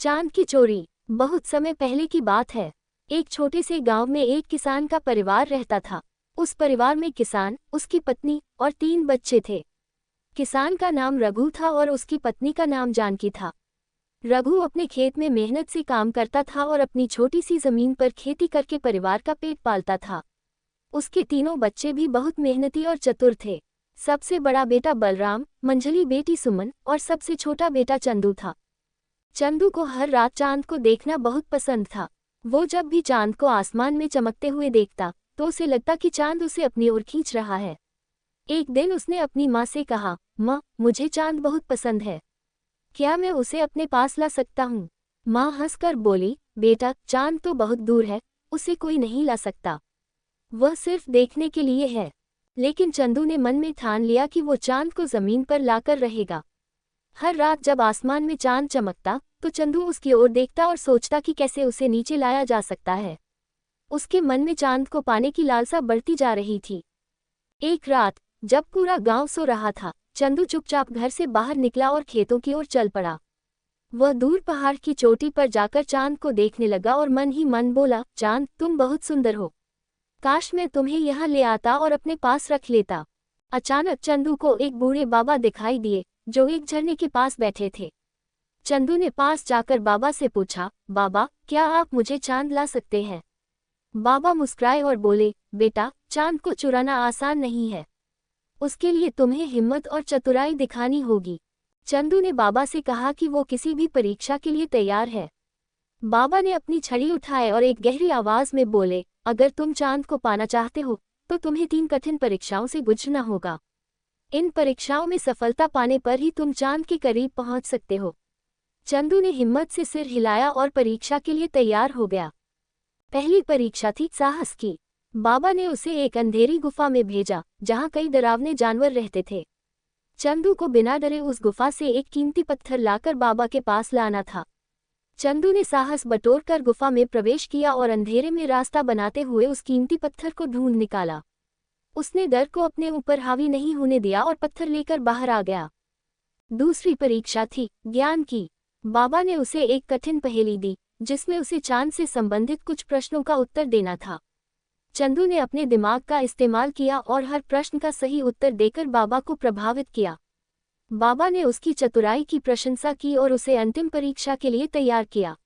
चांद की चोरी। बहुत समय पहले की बात है। एक छोटे से गांव में एक किसान का परिवार रहता था। उस परिवार में किसान, उसकी पत्नी और 3 बच्चे थे। किसान का नाम रघु था और उसकी पत्नी का नाम जानकी था। रघु अपने खेत में मेहनत से काम करता था और अपनी छोटी सी जमीन पर खेती करके परिवार का पेट पालता था। उसके तीनों बच्चे भी बहुत मेहनती और चतुर थे। सबसे बड़ा बेटा बलराम, मंझली बेटी सुमन और सबसे छोटा बेटा चंदू था। चंदू को हर रात चांद को देखना बहुत पसंद था। वो जब भी चांद को आसमान में चमकते हुए देखता तो उसे लगता कि चांद उसे अपनी ओर खींच रहा है। एक दिन उसने अपनी माँ से कहा, माँ, मुझे चांद बहुत पसंद है, क्या मैं उसे अपने पास ला सकता हूँ? माँ हंसकर बोली, बेटा, चांद तो बहुत दूर है, उसे कोई नहीं ला सकता, वह सिर्फ देखने के लिए है। लेकिन चंदू ने मन में ठान लिया कि वो चांद को जमीन पर लाकर रहेगा। हर रात जब आसमान में चांद चमकता तो चंदू उसकी ओर देखता और सोचता कि कैसे उसे नीचे लाया जा सकता है। उसके मन में चांद को पाने की लालसा बढ़ती जा रही थी। एक रात जब पूरा गांव सो रहा था, चंदू चुपचाप घर से बाहर निकला और खेतों की ओर चल पड़ा। वह दूर पहाड़ की चोटी पर जाकर चांद को देखने लगा और मन ही मन बोला, चांद, तुम बहुत सुंदर हो, काश मैं तुम्हें यहाँ ले आता और अपने पास रख लेता। अचानक चंदू को एक बूढ़े बाबा दिखाई दिए जो एक झरने के पास बैठे थे। चंदू ने पास जाकर बाबा से पूछा, बाबा, क्या आप मुझे चांद ला सकते हैं? बाबा मुस्कुराए और बोले, बेटा, चांद को चुराना आसान नहीं है, उसके लिए तुम्हें हिम्मत और चतुराई दिखानी होगी। चंदू ने बाबा से कहा कि वो किसी भी परीक्षा के लिए तैयार है। बाबा ने अपनी छड़ी उठाए और एक गहरी आवाज में बोले, अगर तुम चांद को पाना चाहते हो तो तुम्हें 3 कठिन परीक्षाओं से गुजरना होगा। इन परीक्षाओं में सफलता पाने पर ही तुम चांद के करीब पहुंच सकते हो। चंदू ने हिम्मत से सिर हिलाया और परीक्षा के लिए तैयार हो गया। पहली परीक्षा थी साहस की। बाबा ने उसे एक अंधेरी गुफा में भेजा जहां कई डरावने जानवर रहते थे। चंदू को बिना डरे उस गुफा से एक कीमती पत्थर लाकर बाबा के पास लाना था। चंदू ने साहस बटोरकर गुफा में प्रवेश किया और अंधेरे में रास्ता बनाते हुए उस कीमती पत्थर को ढूंढ निकाला। उसने डर को अपने ऊपर हावी नहीं होने दिया और पत्थर लेकर बाहर आ गया। दूसरी परीक्षा थी ज्ञान की। बाबा ने उसे एक कठिन पहेली दी जिसमें उसे चांद से संबंधित कुछ प्रश्नों का उत्तर देना था। चंदू ने अपने दिमाग का इस्तेमाल किया और हर प्रश्न का सही उत्तर देकर बाबा को प्रभावित किया। बाबा ने उसकी चतुराई की प्रशंसा की और उसे अंतिम परीक्षा के लिए तैयार किया।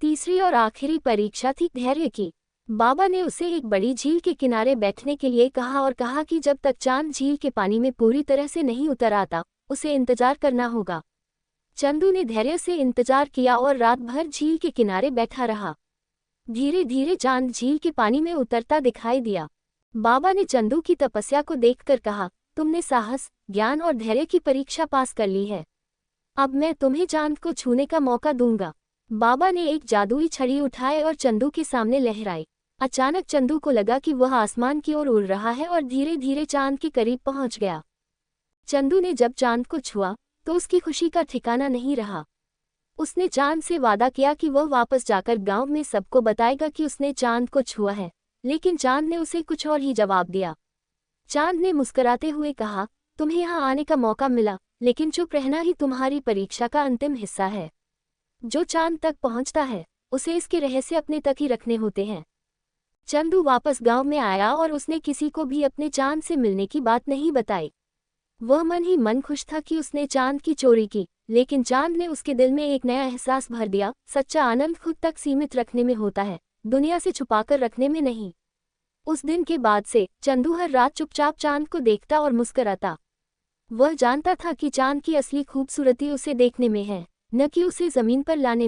तीसरी और आखिरी परीक्षा थी धैर्य की। बाबा ने उसे एक बड़ी झील के किनारे बैठने के लिए कहा और कहा कि जब तक चांद झील के पानी में पूरी तरह से नहीं उतर आता उसे इंतजार करना होगा। चंदू ने धैर्य से इंतजार किया और रात भर झील के किनारे बैठा रहा। धीरे धीरे चांद झील के पानी में उतरता दिखाई दिया। बाबा ने चंदू की तपस्या को देखकर कहा, तुमने साहस, ज्ञान और धैर्य की परीक्षा पास कर ली है, अब मैं तुम्हें चांद को छूने का मौका दूंगा। बाबा ने एक जादुई छड़ी उठाई और चंदू के सामने लहराई। अचानक चंदू को लगा कि वह आसमान की ओर उड़ रहा है और धीरे धीरे चांद के करीब पहुंच गया। चंदू ने जब चांद को छुआ तो उसकी खुशी का ठिकाना नहीं रहा। उसने चांद से वादा किया कि वह वापस जाकर गांव में सबको बताएगा कि उसने चांद को छुआ है, लेकिन चांद ने उसे कुछ और ही जवाब दिया। चांद ने मुस्कुराते हुए कहा, तुम्हें यहाँ आने का मौका मिला, लेकिन चुप रहना ही तुम्हारी परीक्षा का अंतिम हिस्सा है। जो चांद तक पहुँचता है उसे इसके रहस्य अपने तक ही रखने होते हैं। चंदू वापस गांव में आया और उसने किसी को भी अपने चांद से मिलने की बात नहीं बताई। वह मन ही मन खुश था कि उसने चांद की चोरी की, लेकिन चांद ने उसके दिल में एक नया एहसास भर दिया, सच्चा आनंद खुद तक सीमित रखने में होता है, दुनिया से छुपाकर रखने में नहीं। उस दिन के बाद से चंदू हर रात चुपचाप चांद को देखता और मुस्कुराता। वह जानता था कि चांद की असली खूबसूरती उसे देखने में है, न कि उसे जमीन पर लाने में।